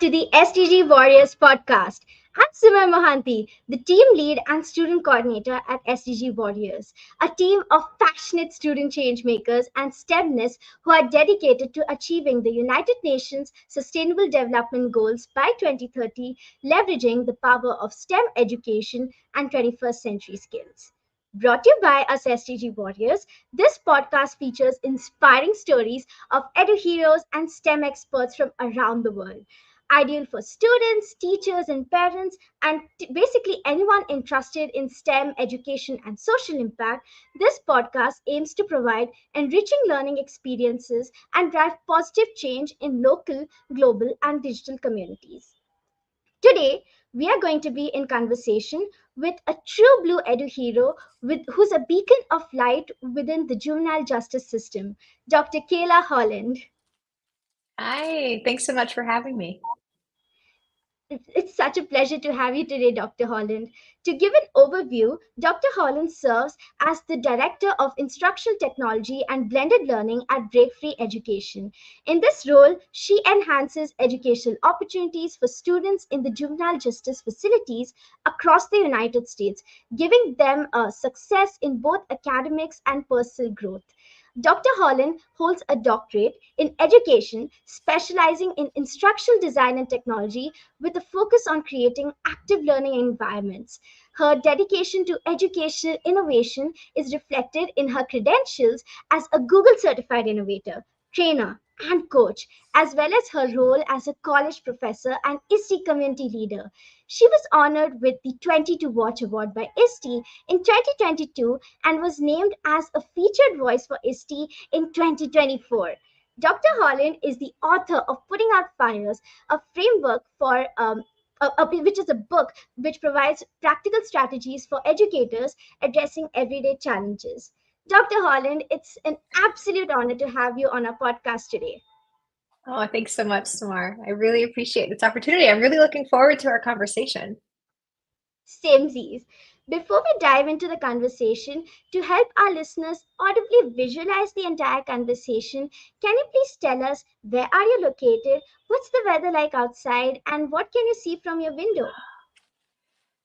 to the SDG Warriors Podcast. I'm Simar Mohanty, the team lead and student coordinator at SDG Warriors, a team of passionate student change makers and STEMnists who are dedicated to achieving the United Nations Sustainable Development Goals by 2030, leveraging the power of STEM education and 21st century skills. Brought to you by us SDG Warriors, this podcast features inspiring stories of EDUheroes and STEM experts from around the world. Ideal for students, teachers, and parents, and basically anyone interested in STEM education and social impact, this podcast aims to provide enriching learning experiences and drive positive change in local, global, and digital communities. Today, we are going to be in conversation with a true blue EDUhero who's a beacon of light within the juvenile justice system, Dr. Kaylah Holland. Hi, thanks so much for having me. It's such a pleasure to have you today, Dr. Holland. To give an overview, Dr. Holland serves as the Director of Instructional Technology and Blended Learning at BreakFree Education. In this role, she enhances educational opportunities for students in the juvenile justice facilities across the United States, giving them a success in both academics and personal growth. Dr. Holland holds a doctorate in education, specializing in instructional design and technology with a focus on creating active learning environments. Her dedication to educational innovation is reflected in her credentials as a Google Certified Innovator, trainer, and coach, as well as her role as a college professor and ISTE Community Leader. She was honored with the 20 to Watch Award by ISTE in 2022 and was named as a featured voice for ISTE in 2024. Dr. Holland is the author of Putting Out Fires, a framework for which is a book which provides practical strategies for educators addressing everyday challenges. Dr. Holland, it's an absolute honor to have you on our podcast today. Oh, thanks so much, Samar. I really appreciate this opportunity. I'm really looking forward to our conversation. Samesies. Before we dive into the conversation, to help our listeners audibly visualize the entire conversation, can you please tell us where are you located, what's the weather like outside, and what can you see from your window?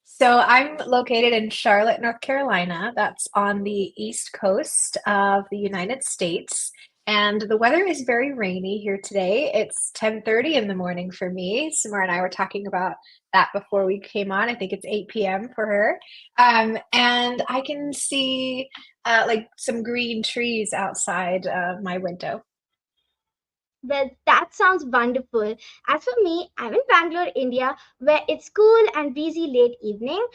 So I'm located in Charlotte, North Carolina. That's on the East Coast of the United States. And the weather is very rainy here today. It's 10:30 in the morning for me. Samar and I were talking about that before we came on. I think it's 8 p.m. for her. And I can see like some green trees outside my window. Well, that sounds wonderful. As for me, I'm in Bangalore, India, where it's cool and breezy late evening.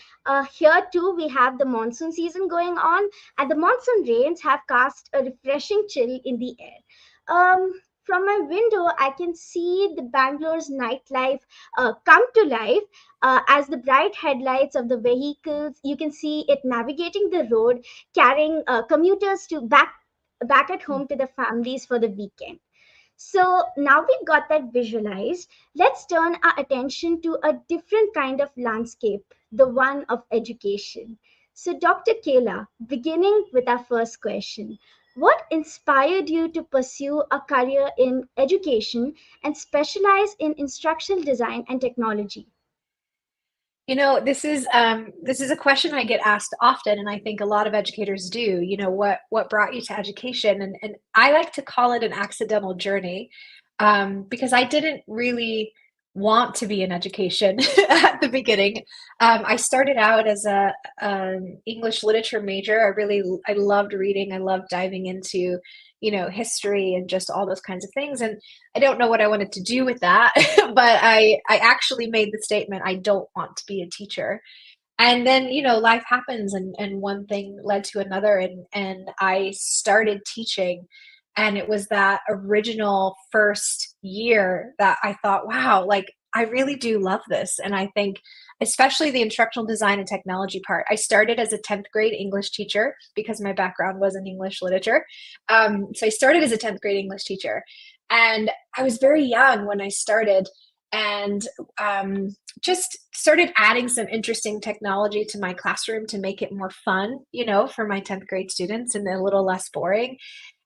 Here too, we have the monsoon season going on, and the monsoon rains have cast a refreshing chill in the air. From my window, I can see the Bangalore's nightlife come to life as the bright headlights of the vehicles. You can see it navigating the road, carrying commuters to back at home to the families for the weekend. So now we've got that visualized, let's turn our attention to a different kind of landscape, the one of education. So, Dr. Kayla, beginning with our first question, what inspired you to pursue a career in education and specialize in instructional design and technology? You know, this is a question I get asked often, and I think a lot of educators do. You know, what brought you to education? And I like to call it an accidental journey, because I didn't really want to be in education at the beginning. I started out as a an English literature major. I loved reading. I loved diving into, history and just all those kinds of things. And I don't know what I wanted to do with that, but I actually made the statement, I don't want to be a teacher. And then, life happens, and one thing led to another, and I started teaching. And it was that original first year that I thought, wow, like I really do love this. And I think especially the instructional design and technology part. I started as a 10th grade English teacher because my background was in English literature. So I started as a 10th grade English teacher. And I was very young when I started, and just started adding some interesting technology to my classroom to make it more fun, for my 10th grade students and a little less boring.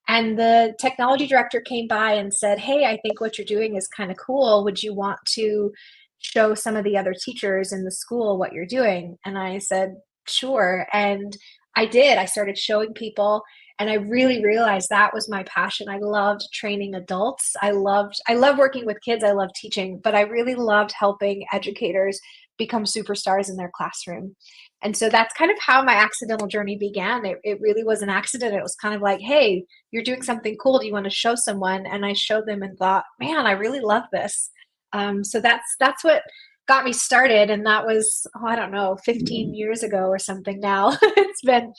And the technology director came by and said, hey, I think what you're doing is kind of cool. Would you want to show some of the other teachers in the school what you're doing? And I said, sure. And I did. I started showing people, and I really realized that was my passion. I loved training adults. I loved working with kids. I loved teaching, but I really loved helping educators become superstars in their classroom. And so that's kind of how my accidental journey began. It really was an accident. It was kind of like, hey, you're doing something cool. Do you want to show someone? And I showed them and thought, man, I really love this. So that's what got me started. And that was, oh, I don't know, 15 years ago or something now. It's been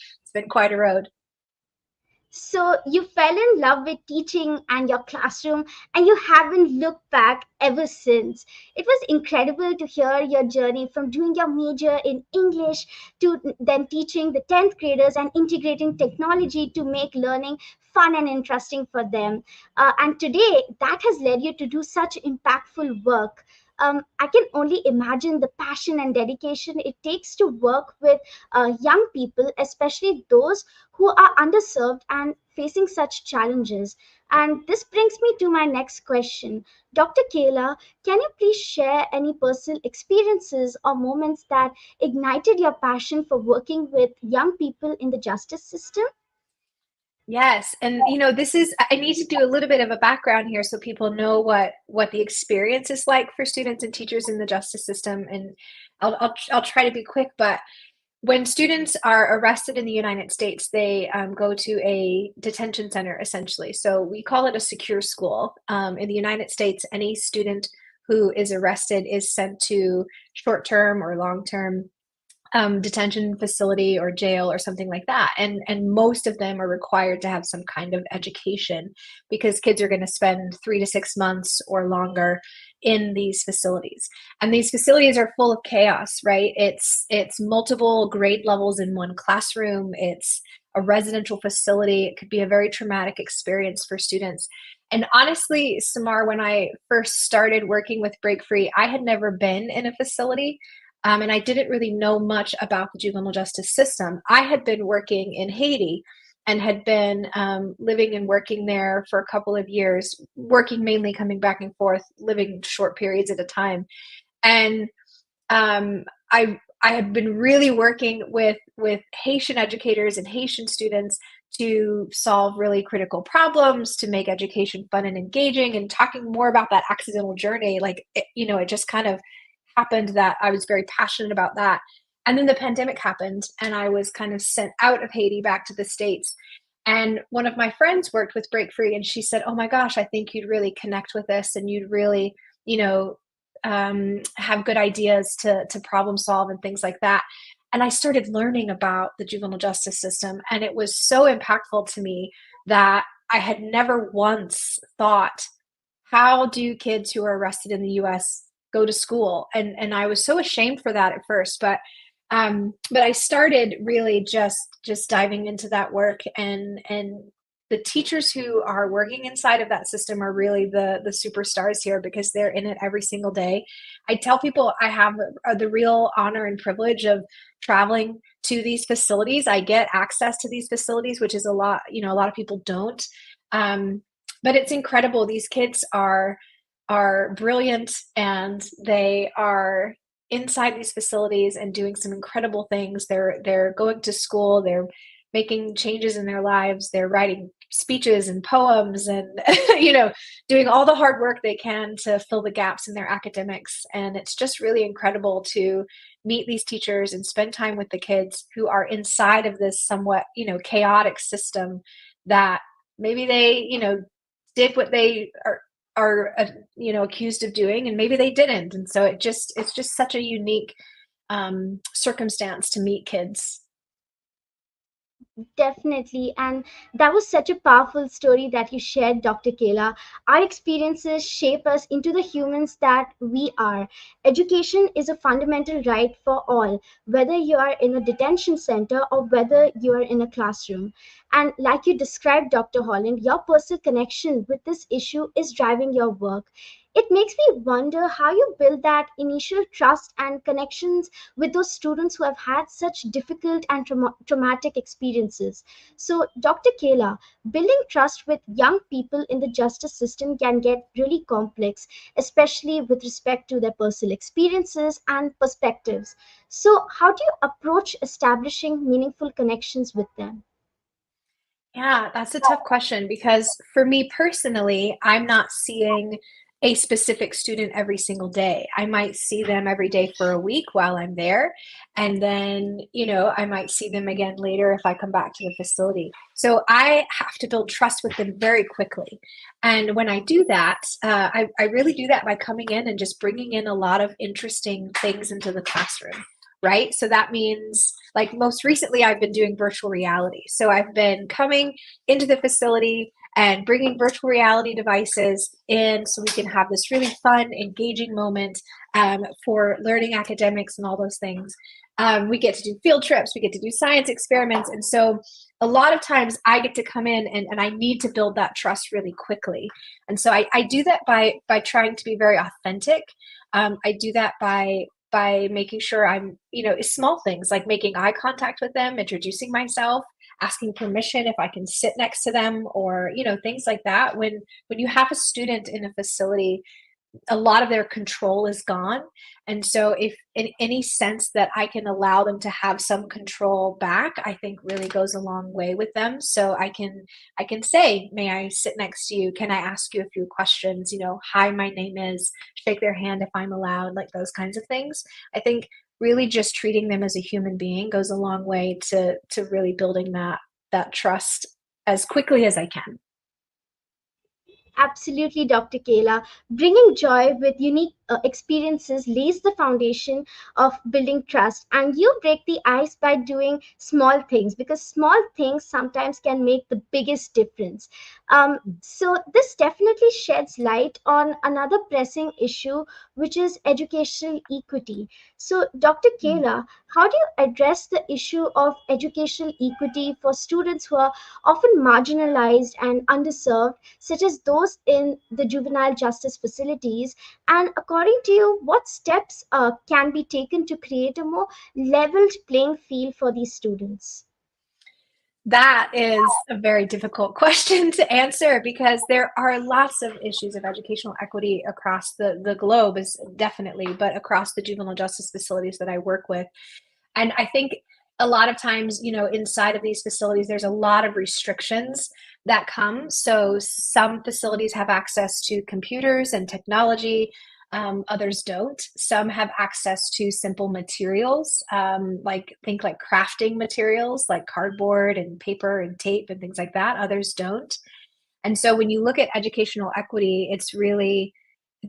quite a road. So you fell in love with teaching and your classroom, and you haven't looked back ever since. It was incredible to hear your journey from doing your major in English to then teaching the 10th graders and integrating technology to make learning fun and interesting for them. And today, that has led you to do such impactful work. I can only imagine the passion and dedication it takes to work with young people, especially those who are underserved and facing such challenges. And this brings me to my next question. Dr. Kayla, can you please share any personal experiences or moments that ignited your passion for working with young people in the justice system? Yes, and I need to do a little bit of a background here so people know what the experience is like for students and teachers in the justice system. And I'll try to be quick, but when students are arrested in the United States, they go to a detention center essentially. So we call it a secure school. In the United States, any student who is arrested is sent to short-term or long-term detention facility or jail or something like that. And most of them are required to have some kind of education because kids are going to spend 3 to 6 months or longer in these facilities. And these facilities are full of chaos, right? It's multiple grade levels in one classroom. It's a residential facility. It could be a very traumatic experience for students. And honestly, Samar, when I first started working with BreakFree, I had never been in a facility. And I didn't really know much about the juvenile justice system. I had been working in Haiti and had been living and working there for a couple of years, working mainly coming back and forth, living short periods at a time. And I had been really working with Haitian educators and Haitian students to solve really critical problems, to make education fun and engaging, and talking more about that accidental journey. Like, it just kind of happened that I was very passionate about that. And then the pandemic happened and I was kind of sent out of Haiti back to the States. And one of my friends worked with BreakFree and she said, oh my gosh, I think you'd really connect with this and you'd really, have good ideas to problem solve and things like that. And I started learning about the juvenile justice system. And it was so impactful to me that I had never once thought, how do kids who are arrested in the US go to school? And I was so ashamed for that at first, but I started really just diving into that work, and the teachers who are working inside of that system are really the superstars here because they're in it every single day. I tell people I have the real honor and privilege of traveling to these facilities. I get access to these facilities, which is a lot of people don't. But it's incredible. These kids are brilliant and they are inside these facilities and doing some incredible things. They're going to school, they're making changes in their lives, they're writing speeches and poems and doing all the hard work they can to fill the gaps in their academics. And it's just really incredible to meet these teachers and spend time with the kids who are inside of this somewhat chaotic system that maybe they did what they are accused of doing, and maybe they didn't. And so it's just such a unique circumstance to meet kids. Definitely. And that was such a powerful story that you shared, Dr. Kayla. Our experiences shape us into the humans that we are. Education is a fundamental right for all, whether you are in a detention center or whether you are in a classroom. And like you described, Dr. Holland, your personal connection with this issue is driving your work. it makes me wonder how you build that initial trust and connections with those students who have had such difficult and traumatic experiences. So, Dr. Kayla, building trust with young people in the justice system can get really complex, especially with respect to their personal experiences and perspectives. So, how do you approach establishing meaningful connections with them? Yeah, that's a tough question because for me personally, I'm not seeing a specific student every single day. I might see them every day for a week while I'm there. And then, I might see them again later if I come back to the facility. So I have to build trust with them very quickly. And when I do that, I really do that by coming in and just bringing in a lot of interesting things into the classroom. Right? So that means, like, most recently, I've been doing virtual reality. So I've been coming into the facility and bringing virtual reality devices in so we can have this really fun, engaging moment for learning academics and all those things. We get to do field trips, we get to do science experiments. And so a lot of times I get to come in and I need to build that trust really quickly. And so I do that by trying to be very authentic. I do that by making sure I'm, small things like making eye contact with them, introducing myself, asking permission if I can sit next to them, or, things like that. When you have a student in a facility, a lot of their control is gone. And so if in any sense that I can allow them to have some control back, I think really goes a long way with them. So I can say, may I sit next to you? Can I ask you a few questions? Hi, my name is, shake their hand if I'm allowed, like those kinds of things. I think really just treating them as a human being goes a long way to really building that trust as quickly as I can. Absolutely, Dr. Kayla. Bringing joy with unique experiences lays the foundation of building trust. And you break the ice by doing small things, because small things sometimes can make the biggest difference. So, this definitely sheds light on another pressing issue, which is educational equity. So, Dr. Kayla, how do you address the issue of educational equity for students who are often marginalized and underserved, such as those in the juvenile justice facilities? And according to you, what steps can be taken to create a more leveled playing field for these students? That is a very difficult question to answer because there are lots of issues of educational equity across the globe, is definitely, but across the juvenile justice facilities that I work with. And I think a lot of times, inside of these facilities, there's a lot of restrictions that come. So some facilities have access to computers and technology. Others don't. Some have access to simple materials, like crafting materials, like cardboard and paper and tape and things like that. Others don't. And so when you look at educational equity, it's really,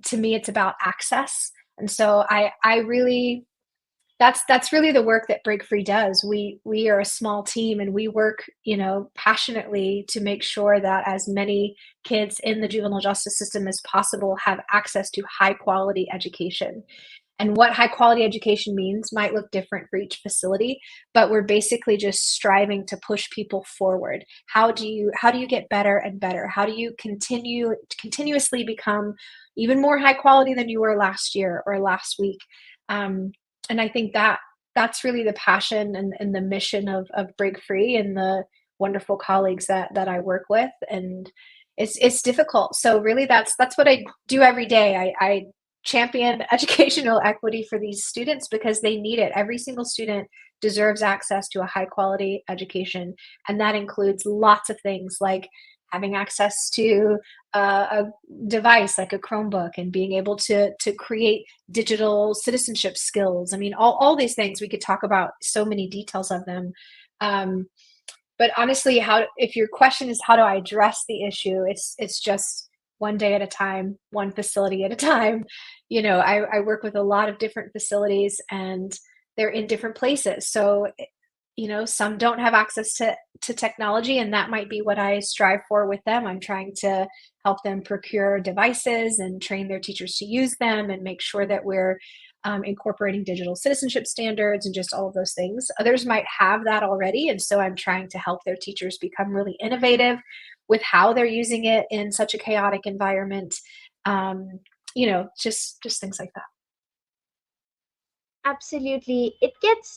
to me, it's about access. And so I really, that's really the work that BreakFree does. We are a small team and we work, passionately to make sure that as many kids in the juvenile justice system as possible have access to high quality education. And what high quality education means might look different for each facility, but we're basically just striving to push people forward. How do you get better and better? How do you continuously become even more high quality than you were last year or last week? And I think that's really the passion and the mission of BreakFree and the wonderful colleagues that I work with. And it's difficult. So really that's what I do every day. I champion educational equity for these students because they need it. Every single student deserves access to a high quality education. And that includes lots of things like having access to a device like a Chromebook and being able to create digital citizenship skills. I mean, all these things, we could talk about so many details of them. But honestly, if your question is how do I address the issue, it's just one day at a time, one facility at a time. I work with a lot of different facilities and they're in different places. So some don't have access to technology, and that might be what I strive for with them. I'm trying to help them procure devices and train their teachers to use them and make sure that we're incorporating digital citizenship standards and just all of those things. Others might have that already, and so I'm trying to help their teachers become really innovative with how they're using it in such a chaotic environment. just things like that. Absolutely.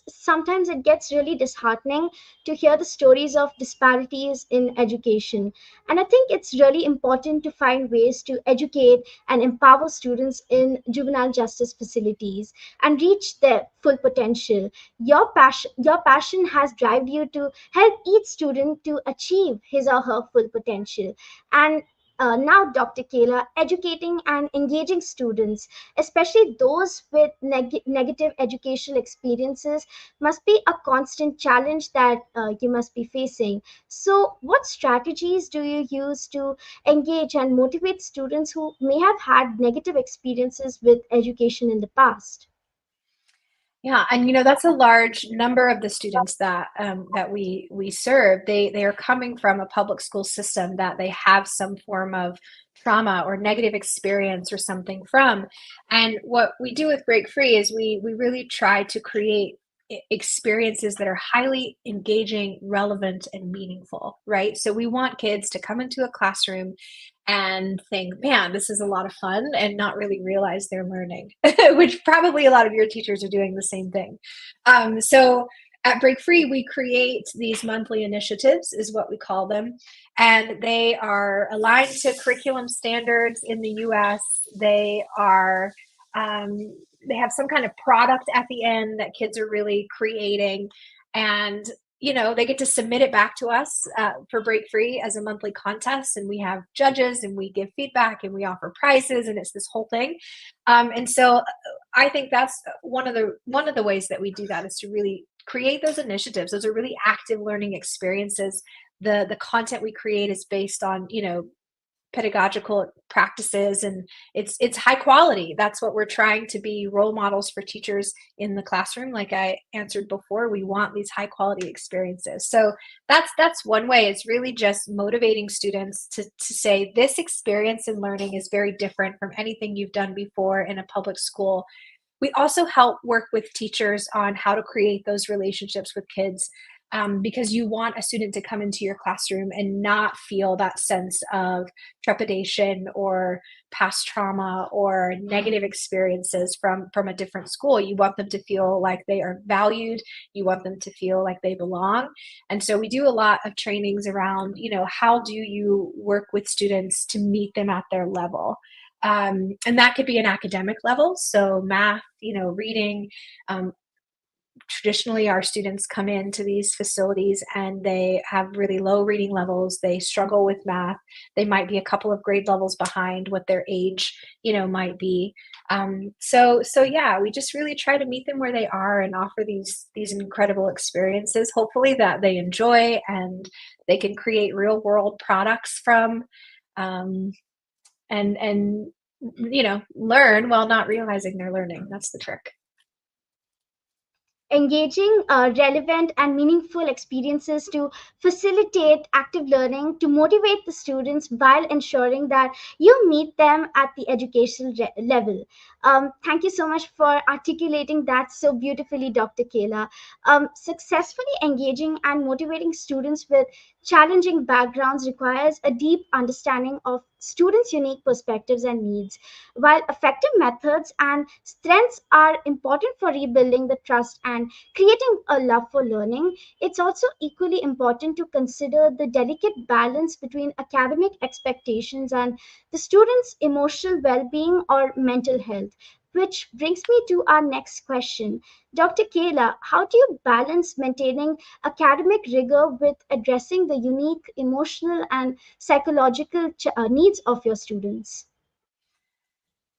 Sometimes it gets really disheartening to hear the stories of disparities in education. And I think it's really important to find ways to educate and empower students in juvenile justice facilities and reach their full potential. Your passion has driven you to help each student to achieve his or her full potential. And now, Dr. Kayla, educating and engaging students, especially those with negative educational experiences, must be a constant challenge that you must be facing. So, what strategies do you use to engage and motivate students who may have had negative experiences with education in the past? Yeah, and that's a large number of the students that we serve. They are coming from a public school system that they have some form of trauma or negative experience or something from. And what we do with Break Free is we really try to create experiences that are highly engaging, relevant, and meaningful, right? So we want kids to come into a classroom and think, man, this is a lot of fun, and not really realize they're learning, which probably a lot of your teachers are doing the same thing. So at Break Free, we create these monthly initiatives, is what we call them, and they are aligned to curriculum standards in the US. They are they have some kind of product at the end that kids are really creating, and they get to submit it back to us for Break Free as a monthly contest, and we have judges and we give feedback and we offer prizes, and it's this whole thing. And so I think that's one of the ways that we do that, is to really create those initiatives. Those are really active learning experiences. The content we create is based on pedagogical practices, and it's high quality. That's what we're trying to be, role models for teachers in the classroom. Like I answered before, we want these high quality experiences. So that's one way. It's really just motivating students to say, this experience in learning is very different from anything you've done before in a public school. We also help work with teachers on how to create those relationships with kids, because you want a student to come into your classroom and not feel that sense of trepidation or past trauma or negative experiences from a different school. You want them to feel like they are valued. You want them to feel like they belong. And so we do a lot of trainings around, how do you work with students to meet them at their level? And that could be an academic level, so math, reading. Traditionally, our students come into these facilities and they have really low reading levels. They struggle with math. They might be a couple of grade levels behind what their age, might be. So yeah, we just really try to meet them where they are and offer these incredible experiences, hopefully that they enjoy and they can create real world products from, and learn while not realizing they're learning. That's the trick. Engaging relevant and meaningful experiences to facilitate active learning, to motivate the students while ensuring that you meet them at the educational level. Thank you so much for articulating that so beautifully, Dr. Kayla. Successfully engaging and motivating students with challenging backgrounds requires a deep understanding of students' unique perspectives and needs. While effective methods and strengths are important for rebuilding the trust and creating a love for learning, it's also equally important to consider the delicate balance between academic expectations and the student's emotional well being or mental health. Which brings me to our next question. Dr. Kayla, how do you balance maintaining academic rigor with addressing the unique emotional and psychological needs of your students?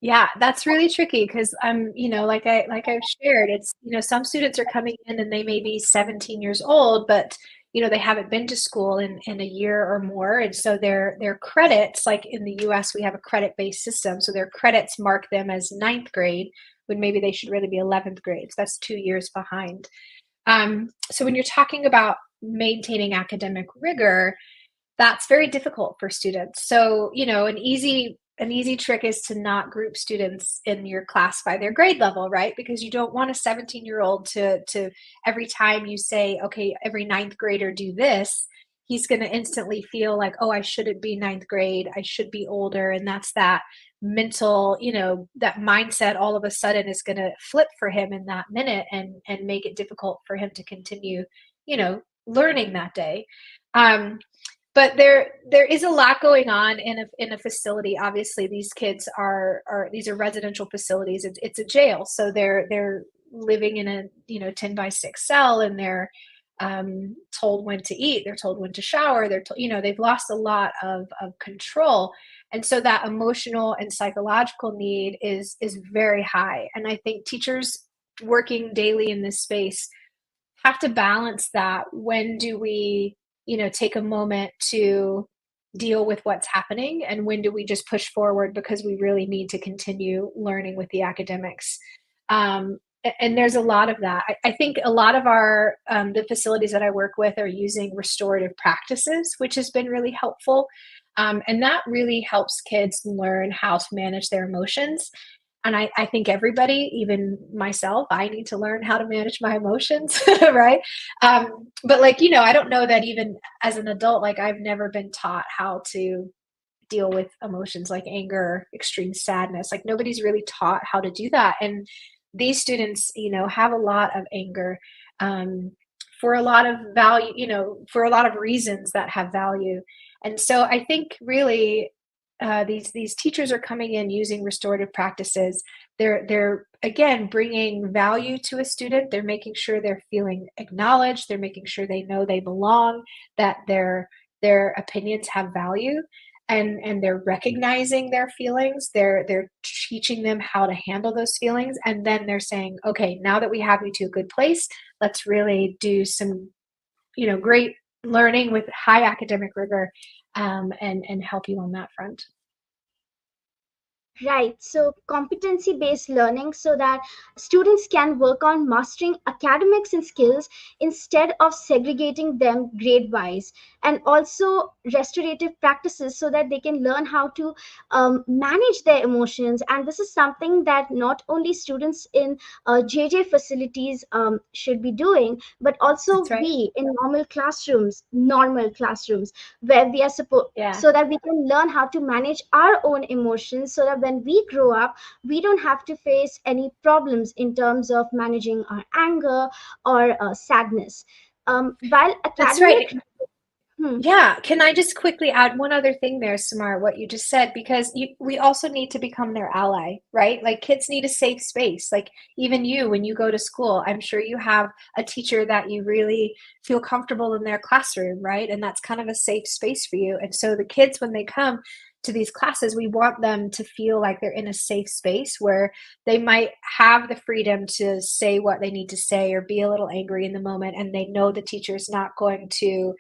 Yeah, that's really tricky because like I've shared, it's some students are coming in and they may be 17 years old, but they haven't been to school in a year or more, and so their credits, like in the US, we have a credit-based system, so their credits mark them as ninth grade when maybe they should really be 11th grade. So that's 2 years behind. So when you're talking about maintaining academic rigor, that's very difficult for students. So, an easy trick is to not group students in your class by their grade level, right? Because you don't want a 17-year-old to every time you say, okay, every ninth grader do this, he's going to instantly feel like, oh, I shouldn't be ninth grade. I should be older. And that's that mental, that mindset all of a sudden is going to flip for him in that minute and make it difficult for him to continue, learning that day. But there is a lot going on in a facility. Obviously, these kids are these are residential facilities. It's a jail, so they're living in a 10-by-6 cell, and they're told when to eat. They're told when to shower. They're told, they've lost a lot of control, and so that emotional and psychological need is very high. And I think teachers working daily in this space have to balance that. When do we take a moment to deal with what's happening, and when do we just push forward because we really need to continue learning with the academics? And there's a lot of that. I think a lot of our the facilities that I work with are using restorative practices, which has been really helpful, and that really helps kids learn how to manage their emotions. And I think everybody, even myself, I need to learn how to manage my emotions, right? But I don't know that even as an adult, I've never been taught how to deal with emotions like anger, extreme sadness. Nobody's really taught how to do that. And these students, have a lot of anger for a lot of value, for a lot of reasons that have value. And so I think really, these teachers are coming in using restorative practices. They're again bringing value to a student. They're making sure they're feeling acknowledged. They're making sure they know they belong, that their opinions have value, and they're recognizing their feelings. They're teaching them how to handle those feelings, and then they're saying, okay, now that we have you to a good place, let's really do some great learning with high academic rigor, and help you on that front. Right. So competency-based learning so that students can work on mastering academics and skills instead of segregating them grade-wise. And also restorative practices so that they can learn how to manage their emotions. And this is something that not only students in JJ facilities should be doing, but also That's right. we in normal classrooms, where we are supposed, Yeah. so that we can learn how to manage our own emotions, so that when we grow up, we don't have to face any problems in terms of managing our anger or sadness. While That's academic, right. hmm, Yeah. Can I just quickly add one other thing there, Samar, what you just said, because we also need to become their ally, right? Kids need a safe space. Even you, when you go to school, I'm sure you have a teacher that you really feel comfortable in their classroom, right? And that's kind of a safe space for you. And so the kids, when they come to these classes, we want them to feel like they're in a safe space where they might have the freedom to say what they need to say or be a little angry in the moment, and they know the teacher's not going to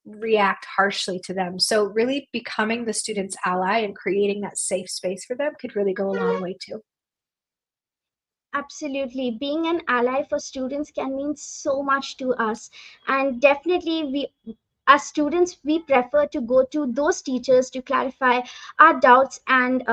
react harshly to them. So really becoming the student's ally and creating that safe space for them could really go a long way too. absolutely, being an ally for students can mean so much to us. And definitely, we as students, we prefer to go to those teachers to clarify our doubts and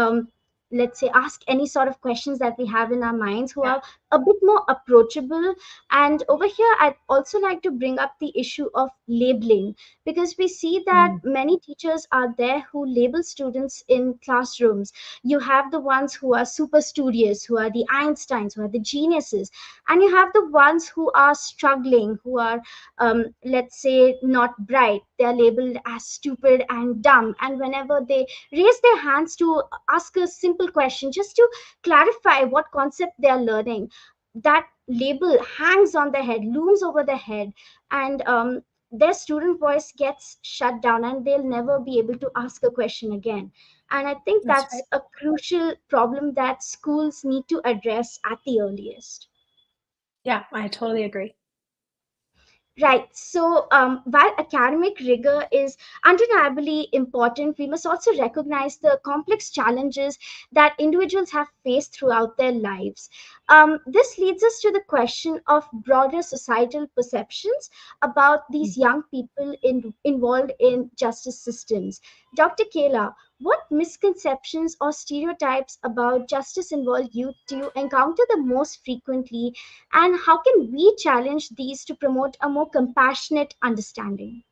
let's say ask any sort of questions that we have in our minds, who Yeah. are a bit more approachable. And over here, I'd also like to bring up the issue of labeling, because we see that Mm, many teachers are there who label students in classrooms. You have the ones who are super studious, who are the Einsteins, who are the geniuses, and you have the ones who are struggling, who are let's say not bright. They are labeled as stupid and dumb, and whenever they raise their hands to ask a simple question just to clarify what concept they are learning, that label hangs on their head, looms over their head, and their student voice gets shut down, and they'll never be able to ask a question again. And I think that's that's right. a crucial problem that schools need to address at the earliest. Yeah, I totally agree. Right. So, while academic rigor is undeniably important, we must also recognize the complex challenges that individuals have faced throughout their lives. This leads us to the question of broader societal perceptions about Mm. these young people involved in justice systems. Dr. Kayla, what misconceptions or stereotypes about justice involved youth do you encounter the most frequently, and how can we challenge these to promote a more compassionate understanding?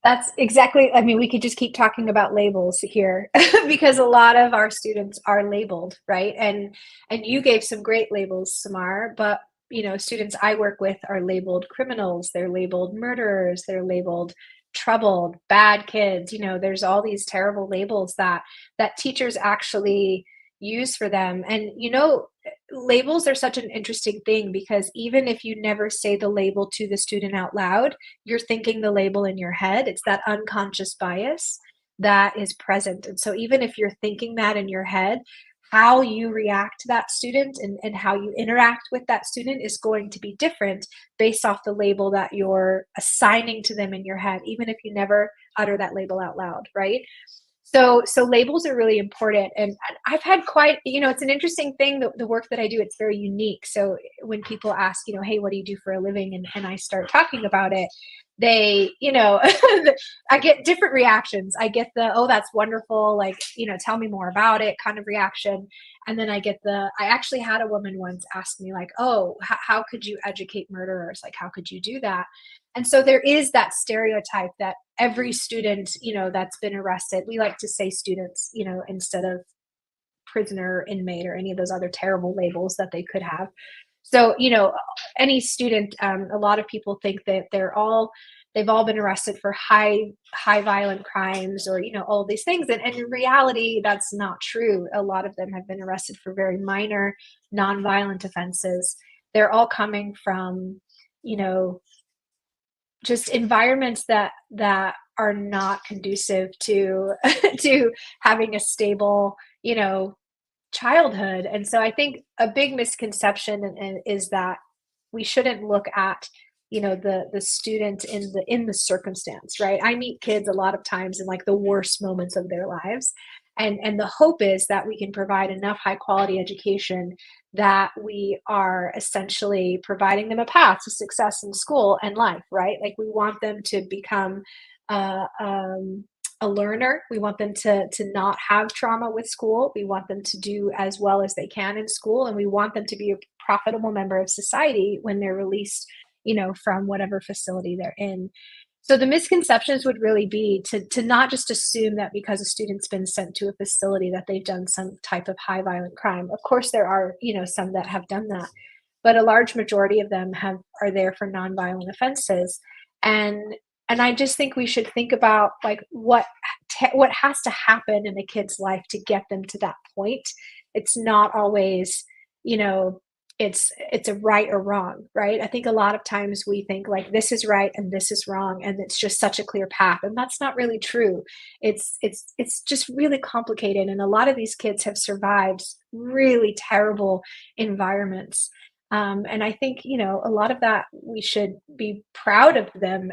That's exactly, I mean, we could just keep talking about labels here because a lot of our students are labeled, right? And you gave some great labels, Samar, but students I work with are labeled criminals, they're labeled murderers, they're labeled troubled, bad kids. There's all these terrible labels that teachers actually use for them. And labels are such an interesting thing because even if you never say the label to the student out loud, you're thinking the label in your head. It's that unconscious bias that is present. And so even if you're thinking that in your head, how you react to that student and how you interact with that student is going to be different based off the label that you're assigning to them in your head, even if you never utter that label out loud, right? So labels are really important. And I've had quite, it's an interesting thing, the work that I do, it's very unique. So when people ask, hey, what do you do for a living? And I start talking about it, they, I get different reactions. I get the, oh, that's wonderful. Like, tell me more about it kind of reaction. And then I actually had a woman once ask me like, oh, how could you educate murderers? Like, how could you do that? And so there is that stereotype that every student, that's been arrested, we like to say students, instead of prisoner, inmate, or any of those other terrible labels that they could have. So, any student, a lot of people think that they've all been arrested for high violent crimes or, all these things. And in reality, that's not true. A lot of them have been arrested for very minor, nonviolent offenses. They're all coming from, just environments that are not conducive to to having a stable, childhood. And so I think a big misconception is that we shouldn't look at the student in the circumstance, right? I meet kids a lot of times in like the worst moments of their lives, and the hope is that we can provide enough high quality education that we are essentially providing them a path to success in school and life, right? Like we want them to become a learner. We want them to not have trauma with school. We want them to do as well as they can in school, and we want them to be a profitable member of society when they're released, from whatever facility they're in. So the misconceptions would really be to not just assume that because a student's been sent to a facility that they've done some type of high violent crime. Of course, there are, some that have done that, but a large majority of them are there for nonviolent offenses. And I just think we should think about like what has to happen in a kid's life to get them to that point. It's not always, it's a right or wrong, right? I think a lot of times we think like this is right and this is wrong, and it's just such a clear path, and that's not really true. It's just really complicated, and a lot of these kids have survived really terrible environments. And I think, a lot of that we should be proud of them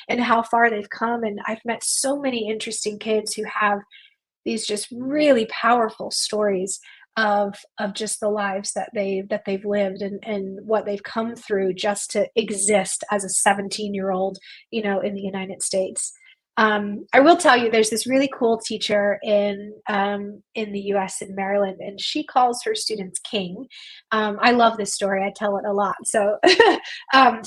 and how far they've come. And I've met so many interesting kids who have these just really powerful stories of just the lives that they've lived and what they've come through just to exist as a 17-year-old, in the United States. I will tell you, there's this really cool teacher in the U.S. in Maryland, and she calls her students king. I love this story. I tell it a lot. So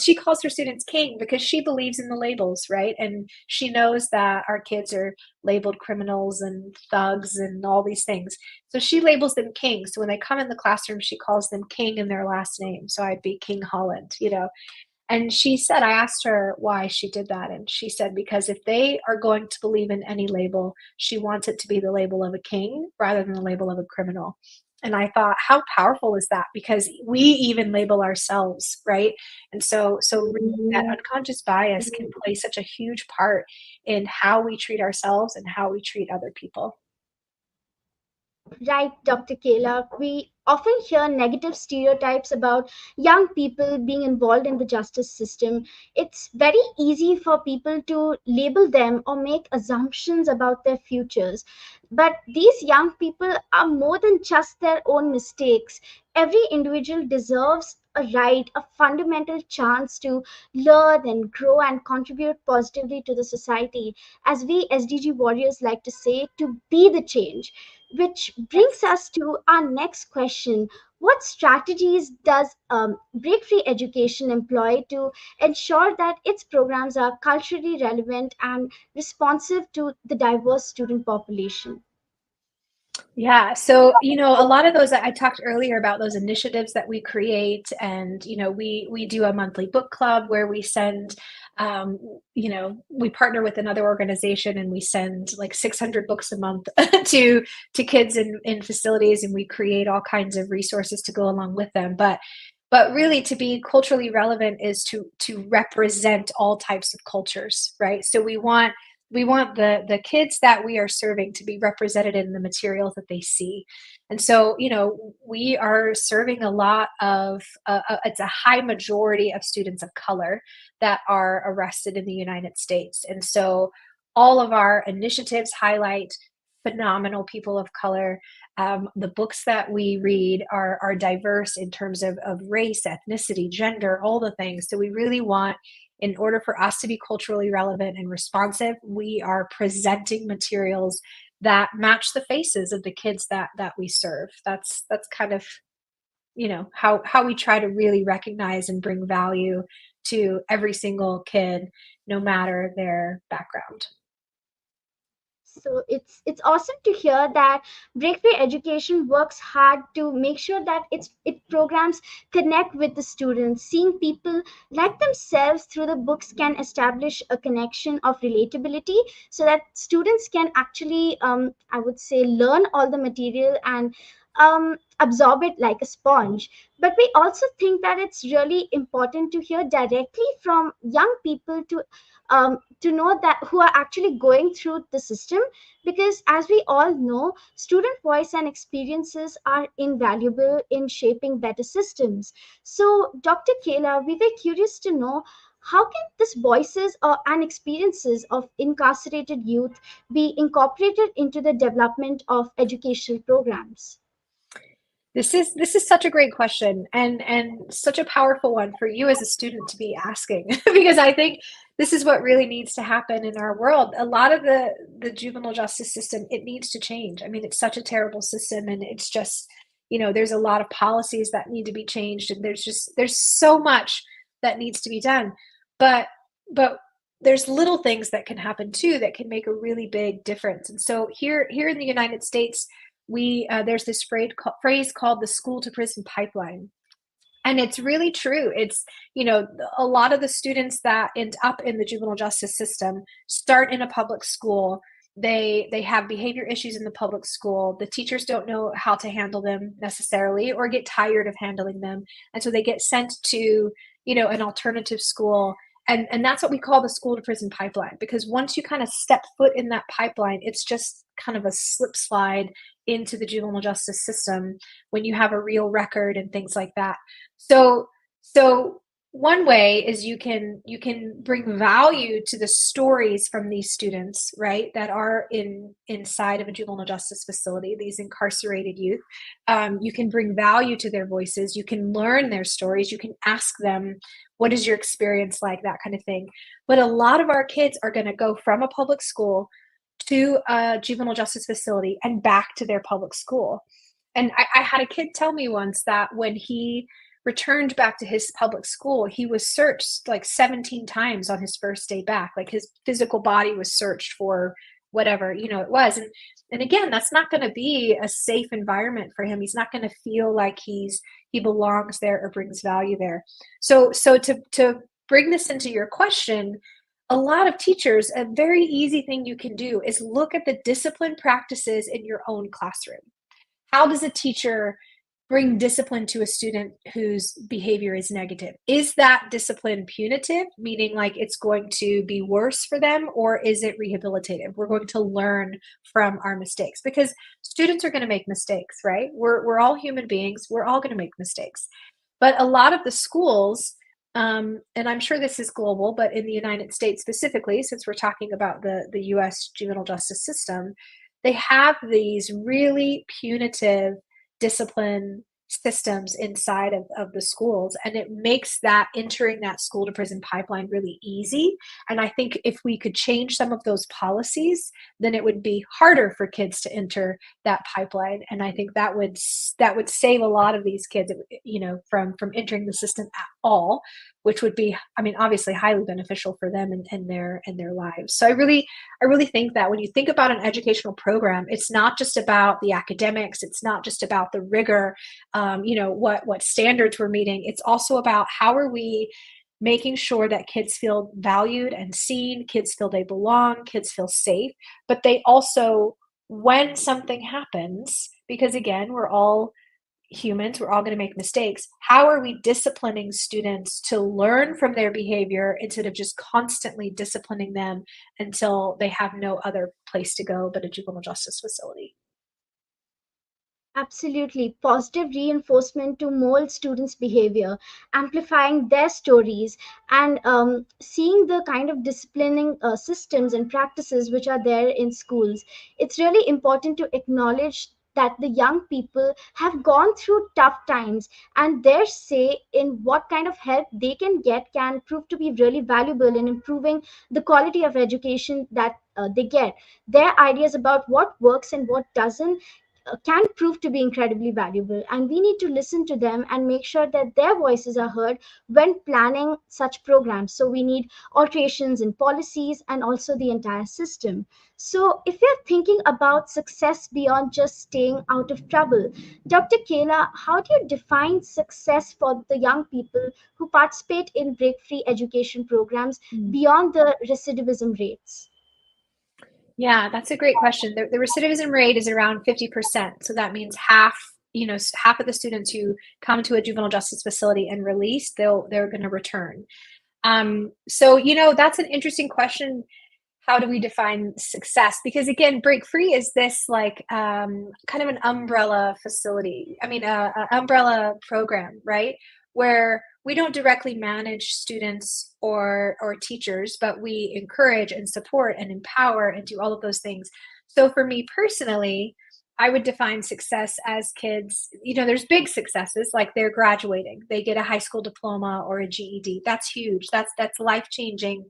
she calls her students king because she believes in the labels, right? And she knows that our kids are labeled criminals and thugs and all these things. So she labels them king. So when they come in the classroom, she calls them king in their last name. So I'd be King Holland, And she said, I asked her why she did that. And she said, because if they are going to believe in any label, she wants it to be the label of a king rather than the label of a criminal. And I thought, how powerful is that? Because we even label ourselves, right? And so really that unconscious bias can play such a huge part in how we treat ourselves and how we treat other people. Right, Dr. Kaylah. We often hear negative stereotypes about young people being involved in the justice system. It's very easy for people to label them or make assumptions about their futures. But these young people are more than just their own mistakes. Every individual deserves a right, a fundamental chance to learn and grow and contribute positively to the society. As we SDG warriors like to say, to be the change. which brings Yes. us to our next question. What strategies does BreakFree Education employ to ensure that its programs are culturally relevant and responsive to the diverse student population? Yeah. So, a lot of those I talked earlier about those initiatives that we create, and we do a monthly book club where we send, we partner with another organization and we send like 600 books a month to kids in facilities, and we create all kinds of resources to go along with them. But really, to be culturally relevant is to represent all types of cultures, right? So we want the kids that we are serving to be represented in the materials that they see. And so, we are serving a lot of it's a high majority of students of color that are arrested in the United States. And so all of our initiatives highlight phenomenal people of color. The books that we read are diverse in terms of race, ethnicity, gender, all the things. So we really want, in order for us to be culturally relevant and responsive, we are presenting materials that match the faces of the kids that we serve. That's kind of, how we try to really recognize and bring value to every single kid, no matter their background. So it's awesome to hear that Breakthrough Education works hard to make sure that it programs connect with the students. Seeing people like themselves through the books can establish a connection of relatability, so that students can actually, I would say, learn all the material and absorb it like a sponge. But we also think that it's really important to hear directly from young people to know that who are actually going through the system, because as we all know, student voice and experiences are invaluable in shaping better systems. So Dr. Kayla, we were curious to know, how can these voices and experiences of incarcerated youth be incorporated into the development of educational programs? This is such a great question, and such a powerful one for you as a student to be asking, because I think this is what really needs to happen in our world. A lot of the juvenile justice system, it needs to change. I mean, it's such a terrible system, and it's just, there's a lot of policies that need to be changed, and there's so much that needs to be done. But there's little things that can happen too that can make a really big difference. And so here in the United States, we there's this phrase called the school to prison pipeline, and it's really true. It's, a lot of the students that end up in the juvenile justice system start in a public school. They have behavior issues in the public school. The teachers don't know how to handle them necessarily, or get tired of handling them, and so they get sent to, an alternative school. And that's what we call the school to prison pipeline, because once you kind of step foot in that pipeline, it's just kind of a slip slide into the juvenile justice system when you have a real record and things like that. So one way is you can bring value to the stories from these students, right, that are inside of a juvenile justice facility, these incarcerated youth. You can bring value to their voices. You can learn their stories. You can ask them, what is your experience like, that kind of thing. But a lot of our kids are going to go from a public school to a juvenile justice facility and back to their public school. And I had a kid tell me once that when he returned back to his public school, he was searched like 17 times on his first day back. Like, his physical body was searched for whatever, it was. And again, that's not going to be a safe environment for him. He's not going to feel like he belongs there or brings value there. So to bring this into your question, a lot of teachers, a very easy thing you can do is look at the discipline practices in your own classroom. How does a teacher bring discipline to a student whose behavior is negative? Is that discipline punitive, meaning like it's going to be worse for them, or is it rehabilitative? We're going to learn from our mistakes, because students are going to make mistakes, right? We're all human beings. We're all going to make mistakes. But a lot of the schools, and I'm sure this is global, but in the United States specifically, since we're talking about the US juvenile justice system, they have these really punitive discipline systems inside of the schools, and it makes that entering that school to prison pipeline really easy. And I think if we could change some of those policies, then it would be harder for kids to enter that pipeline. And I think that would save a lot of these kids, from entering the system at all, which would be, I mean, obviously highly beneficial for them and their lives. So I really think that when you think about an educational program, it's not just about the academics, it's not just about the rigor, what standards we're meeting. It's also about how are we making sure that kids feel valued and seen, kids feel they belong, kids feel safe, but they also, when something happens, because again, we're all humans, we're all going to make mistakes. How are we disciplining students to learn from their behavior instead of just constantly disciplining them until they have no other place to go but a juvenile justice facility? Absolutely. Positive reinforcement to mold students' behavior, amplifying their stories, and seeing the kind of disciplining systems and practices which are there in schools. It's really important to acknowledge that the young people have gone through tough times, and their say in what kind of help they can get can prove to be really valuable in improving the quality of education that they get. Their ideas about what works and what doesn't can prove to be incredibly valuable, and we need to listen to them and make sure that their voices are heard when planning such programs. So we need alterations in policies and also the entire system. So if you're thinking about success beyond just staying out of trouble, Dr. Kayla, how do you define success for the young people who participate in break-free education programs beyond the recidivism rates? Yeah, that's a great question. The recidivism rate is around 50%. So that means half of the students who come to a juvenile justice facility and release, they're going to return. So that's an interesting question. How do we define success? Because again, Break Free is this kind of an umbrella facility. I mean, a umbrella program, right? Where we don't directly manage students or teachers, but we encourage and support and empower and do all of those things. So for me personally, I would define success as kids, there's big successes, like they're graduating, they get a high school diploma or a GED. That's huge. That's life-changing,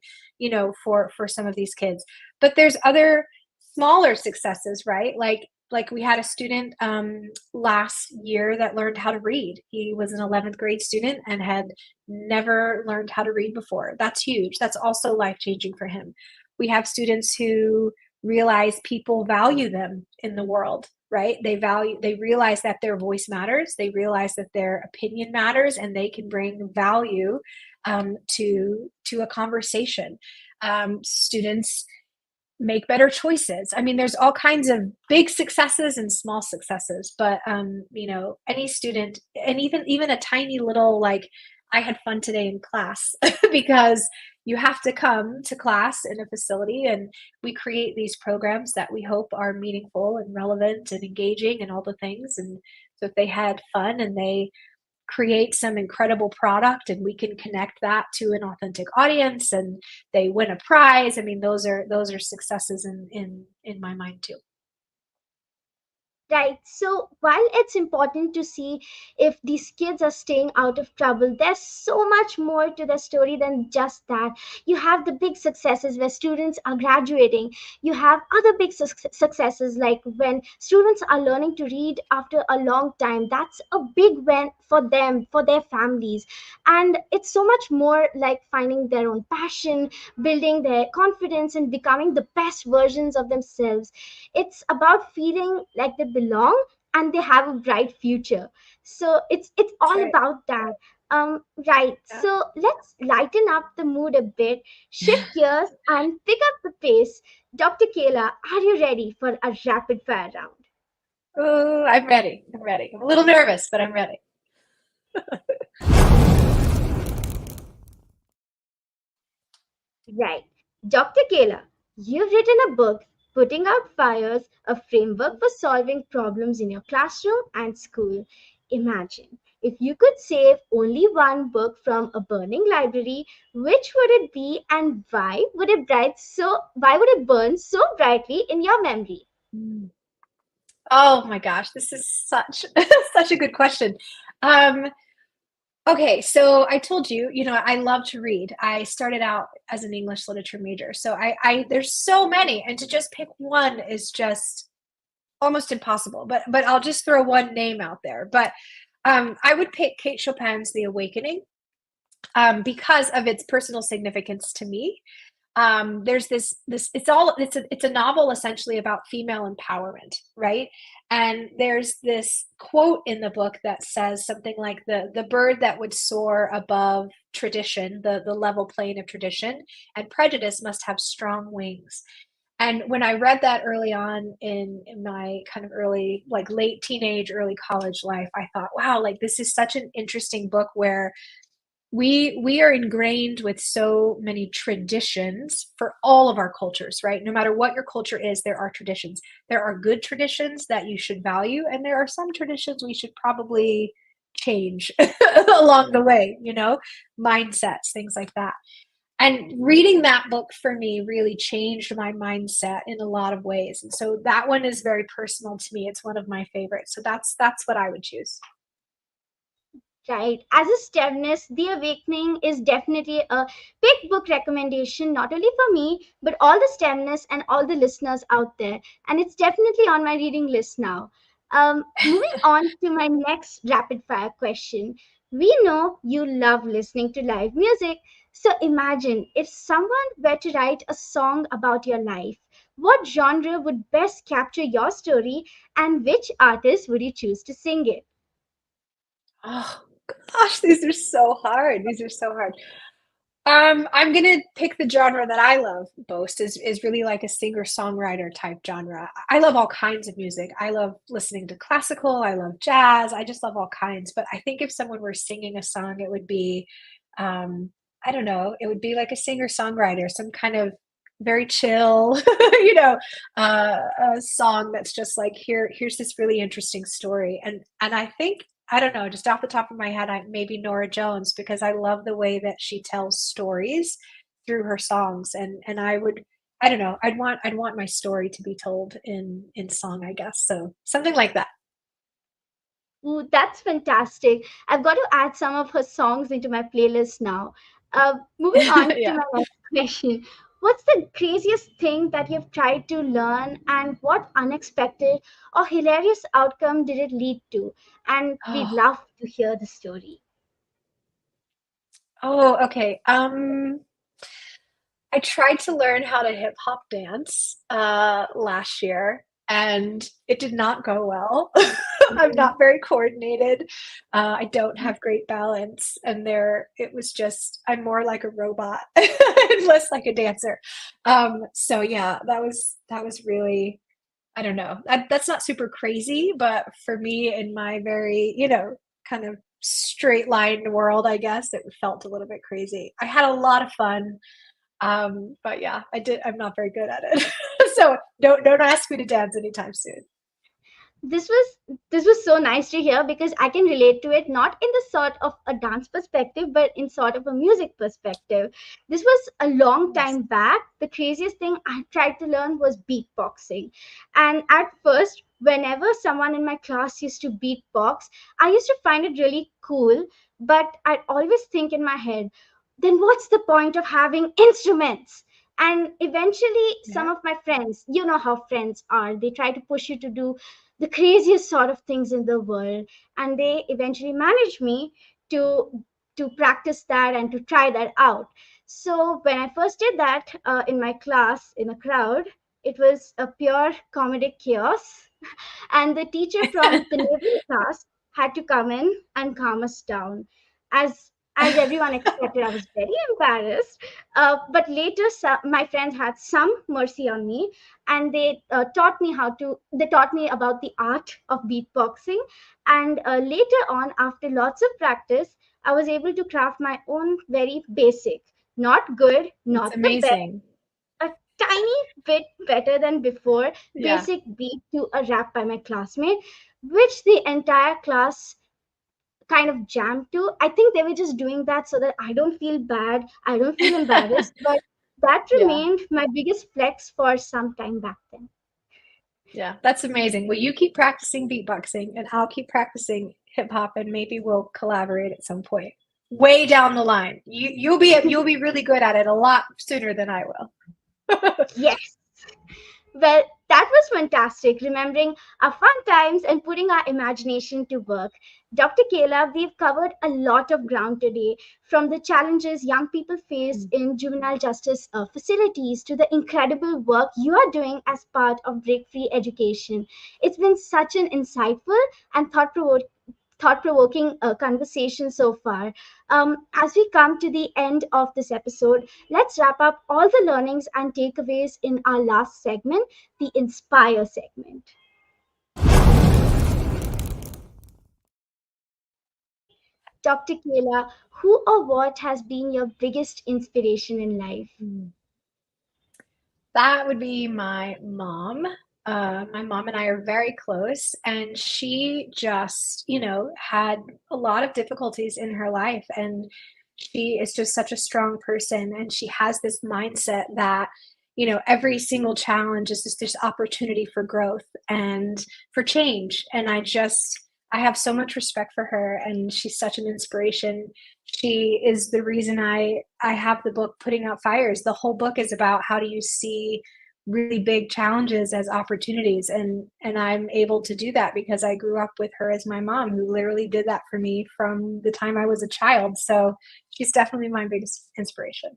for some of these kids. But there's other smaller successes, right? Like we had a student last year that learned how to read. He was an 11th grade student and had never learned how to read before. That's huge. That's also life-changing for him. We have students who realize people value them in the world, right? They realize that their voice matters. They realize that their opinion matters, and they can bring value to a conversation. Students make better choices. I mean, there's all kinds of big successes and small successes, but any student, and even a tiny little, like, I had fun today in class because you have to come to class in a facility, and we create these programs that we hope are meaningful and relevant and engaging and all the things. And so if they had fun and they create some incredible product and we can connect that to an authentic audience and they win a prize, I mean, those are successes in my mind too. Right. So while it's important to see if these kids are staying out of trouble, there's so much more to the story than just that. You have the big successes where students are graduating. You have other big successes, like when students are learning to read after a long time. That's a big win for them, for their families. And it's so much more like finding their own passion, building their confidence, and becoming the best versions of themselves. It's about feeling like they belong and they have a bright future. So it's That's all right. about that. Right. Yeah. So let's lighten up the mood a bit, shift gears, and pick up the pace. Dr. Kayla, are you ready for a rapid fire round? Oh, I'm ready. I'm a little nervous, but I'm ready. Right. Dr. Kayla, you've written a book, Putting Out Fires, a framework for solving problems in your classroom and school. Imagine if you could save only one book from a burning library, which would it be, and why would it burn so brightly in your memory? Mm. Oh my gosh, this is such such a good question. Um, okay, so I told you, I love to read. I started out as an English literature major, so I there's so many, and to just pick one is just almost impossible. But I'll just throw one name out there. But I would pick Kate Chopin's The Awakening, because of its personal significance to me. There's this it's a novel essentially about female empowerment, right? And there's this quote in the book that says something like the bird that would soar above tradition, the level plane of tradition and prejudice, must have strong wings. And when I read that early on in my kind of early, like late teenage, early college life, I thought, wow, like this is such an interesting book where we are ingrained with so many traditions for all of our cultures, right? No matter what your culture is, there are traditions. There are good traditions that you should value, and there are some traditions we should probably change along the way, mindsets, things like that. And reading that book for me really changed my mindset in a lot of ways. And so that one is very personal to me. It's one of my favorites. So that's what I would choose. Right. As a STEMness, The Awakening is definitely a big book recommendation, not only for me, but all the STEMness and all the listeners out there. And it's definitely on my reading list now. Moving on to my next rapid fire question. We know you love listening to live music. So imagine if someone were to write a song about your life, what genre would best capture your story, and which artist would you choose to sing it? Oh gosh, these are so hard. These are so hard. I'm gonna pick the genre that I love most is really like a singer-songwriter type genre. I love all kinds of music. I love listening to classical, I love jazz, I just love all kinds. But I think if someone were singing a song, it would be I don't know, it would be like a singer-songwriter, some kind of very chill, a song that's just like here's this really interesting story. And I think I don't know, just off the top of my head, maybe Nora Jones, because I love the way that she tells stories through her songs, and I don't know, I'd want my story to be told in song, I guess. So something like that. Ooh, that's fantastic. I've got to add some of her songs into my playlist now. Moving on to Yeah. my next question. What's the craziest thing that you've tried to learn, and what unexpected or hilarious outcome did it lead to? And we'd Oh, love to hear the story. oh, okay. I tried to learn how to hip hop dance last year, and it did not go well. I'm not very coordinated. I don't have great balance, and it was just I'm more like a robot and less like a dancer. So yeah, that was really I don't know. That's not super crazy, but for me in my very kind of straight line world, I guess it felt a little bit crazy. I had a lot of fun. But yeah, I'm not very good at it. So don't ask me to dance anytime soon. This was so nice to hear because I can relate to it, not in the sort of a dance perspective, but in sort of a music perspective. This was a long Nice. time back. The craziest thing I tried to learn was beatboxing. And at first, whenever someone in my class used to beatbox, I used to find it really cool, but I'd always think in my head, then what's the point of having instruments? And eventually, some Yeah. of my friends, you know how friends are, they try to push you to do the craziest sort of things in the world, and they eventually managed me to practice that and to try that out. So when I first did that in my class in a crowd, it was a pure comedic chaos, and the teacher from the neighboring class had to come in and calm us down. As everyone expected, I was very embarrassed. But later, my friends had some mercy on me, and they taught me about the art of beatboxing. And later on, after lots of practice, I was able to craft my own very basic, not good, It's not the best, amazing. a tiny bit better than before Yeah. basic beat to a rap by my classmate, which the entire class kind of jammed to. I think they were just doing that so that I don't feel bad, I don't feel embarrassed, but that Yeah. remained my biggest flex for some time back then. Yeah, that's amazing. Well, you keep practicing beatboxing and I'll keep practicing hip hop and maybe we'll collaborate at some point. Way down the line. You'll be really good at it a lot sooner than I will. Yes. Well, that was fantastic, remembering our fun times and putting our imagination to work. Dr. Kayla, we've covered a lot of ground today, from the challenges young people face in juvenile justice facilities to the incredible work you are doing as part of BreakFree Education. It's been such an insightful and thought-provoking conversation so far. As we come to the end of this episode, let's wrap up all the learnings and takeaways in our last segment, the Inspire segment. Dr. Kayla, who or what has been your biggest inspiration in life? That would be my mom. My mom and I are very close, and she just, had a lot of difficulties in her life. And she is just such a strong person. And she has this mindset that, every single challenge is just this opportunity for growth and for change. And I have so much respect for her, and she's such an inspiration. She is the reason I have the book Putting Out Fires. The whole book is about how do you see really big challenges as opportunities, and I'm able to do that because I grew up with her as my mom, who literally did that for me from the time I was a child. So she's definitely my biggest inspiration.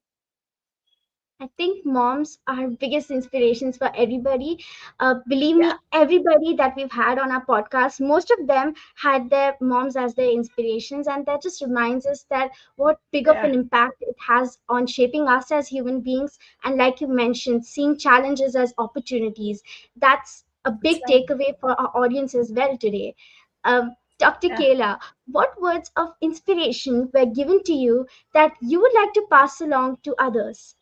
I think moms are biggest inspirations for everybody. Believe Yeah, me, everybody that we've had on our podcast, most of them had their moms as their inspirations, and that just reminds us that what big of yeah, an impact it has on shaping us as human beings. And like you mentioned, seeing challenges as opportunities. That's a that's big right. takeaway for our audience as well today. Dr. Yeah. Kayla, what words of inspiration were given to you that you would like to pass along to others?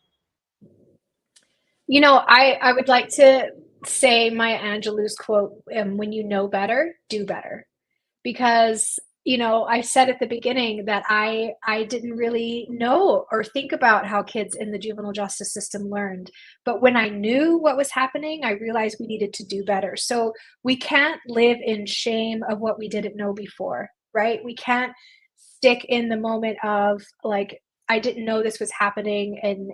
I would like to say Maya Angelou's quote, when you know better, do better. Because I said at the beginning that I didn't really know or think about how kids in the juvenile justice system learned, but when I knew what was happening, I realized we needed to do better. So we can't live in shame of what we didn't know before, right? We can't stick in the moment of like, I didn't know this was happening, and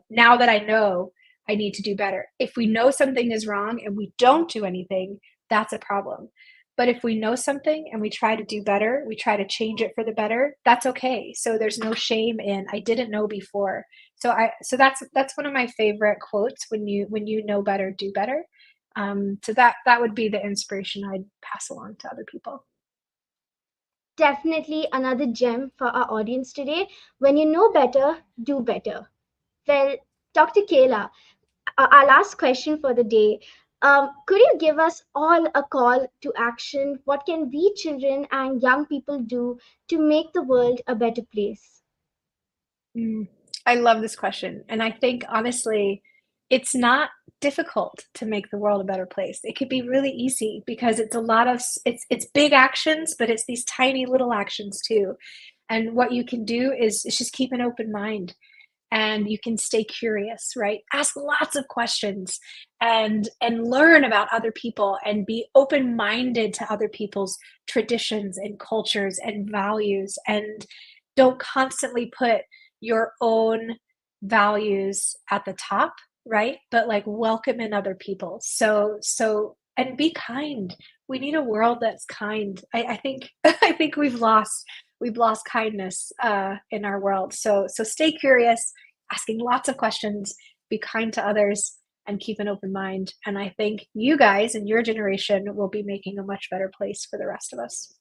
now that I know, I need to do better. If we know something is wrong and we don't do anything, that's a problem. But if we know something and we try to do better, we try to change it for the better, that's okay. So there's no shame in I didn't know before. So that's one of my favorite quotes, when you know better, do better. So that would be the inspiration I'd pass along to other people. Definitely another gem for our audience today. When you know better, do better. Well, Dr. Kayla, our last question for the day. Could you give us all a call to action? What can we, children and young people, do to make the world a better place? Mm, I love this question. And I think honestly, it's not difficult to make the world a better place. It could be really easy because it's a lot of it's big actions, but it's these tiny little actions too. And what you can do is just keep an open mind, and you can stay curious, right? Ask lots of questions and learn about other people and be open-minded to other people's traditions and cultures and values, and don't constantly put your own values at the top, right? But like welcome in other people. And be kind. We need a world that's kind. I think I think we've lost kindness in our world. So stay curious, asking lots of questions, be kind to others, and keep an open mind. And I think you guys and your generation will be making a much better place for the rest of us.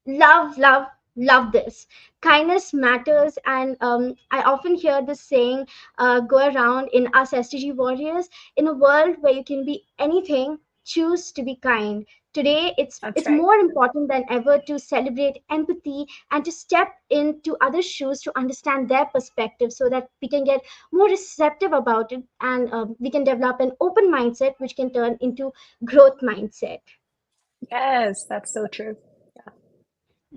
Love, love, love this. Kindness matters, and I often hear this saying go around in us SDG Warriors. In a world where you can be anything, choose to be kind. Today, it's That's it's right. more important than ever to celebrate empathy and to step into others' shoes to understand their perspective, so that we can get more receptive about it, and we can develop an open mindset, which can turn into growth mindset. Yes, that's so true.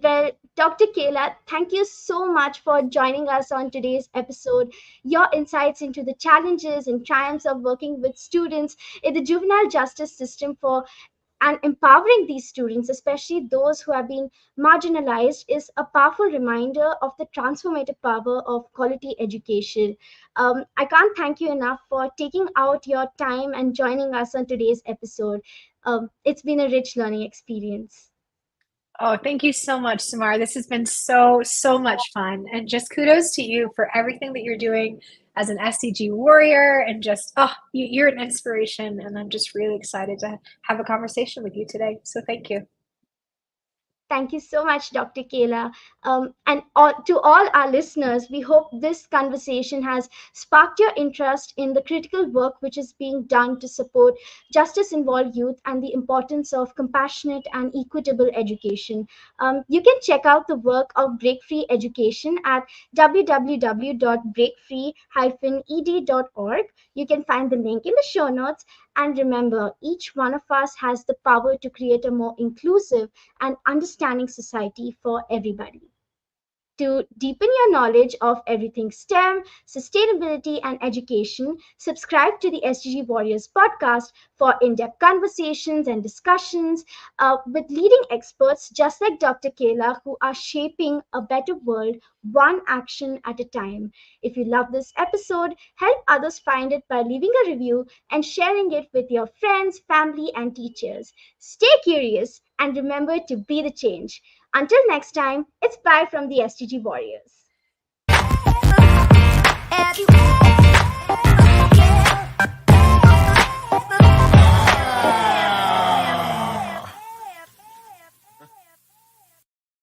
Well, Dr. Kayla, thank you so much for joining us on today's episode. Your insights into the challenges and triumphs of working with students in the juvenile justice system for and empowering these students, especially those who have been marginalized, is a powerful reminder of the transformative power of quality education. I can't thank you enough for taking out your time and joining us on today's episode. It's been a rich learning experience. Oh, thank you so much, Samar. This has been so much fun. And just kudos to you for everything that you're doing as an SDG warrior. And just, you're an inspiration. And I'm just really excited to have a conversation with you today. So thank you. Thank you so much, Dr. Kayla. To all our listeners, we hope this conversation has sparked your interest in the critical work which is being done to support justice involved youth and the importance of compassionate and equitable education. You can check out the work of BreakFree Education at www.breakfree-ed.org. You can find the link in the show notes. And remember, each one of us has the power to create a more inclusive and understanding society for everybody. To deepen your knowledge of everything STEM, sustainability, and education, subscribe to the SDG Warriors podcast for in depth conversations and discussions with leading experts just like Dr. Kayla, who are shaping a better world one action at a time. If you love this episode, help others find it by leaving a review and sharing it with your friends, family, and teachers. Stay curious and remember to be the change. Until next time, it's bye from the SDG Warriors.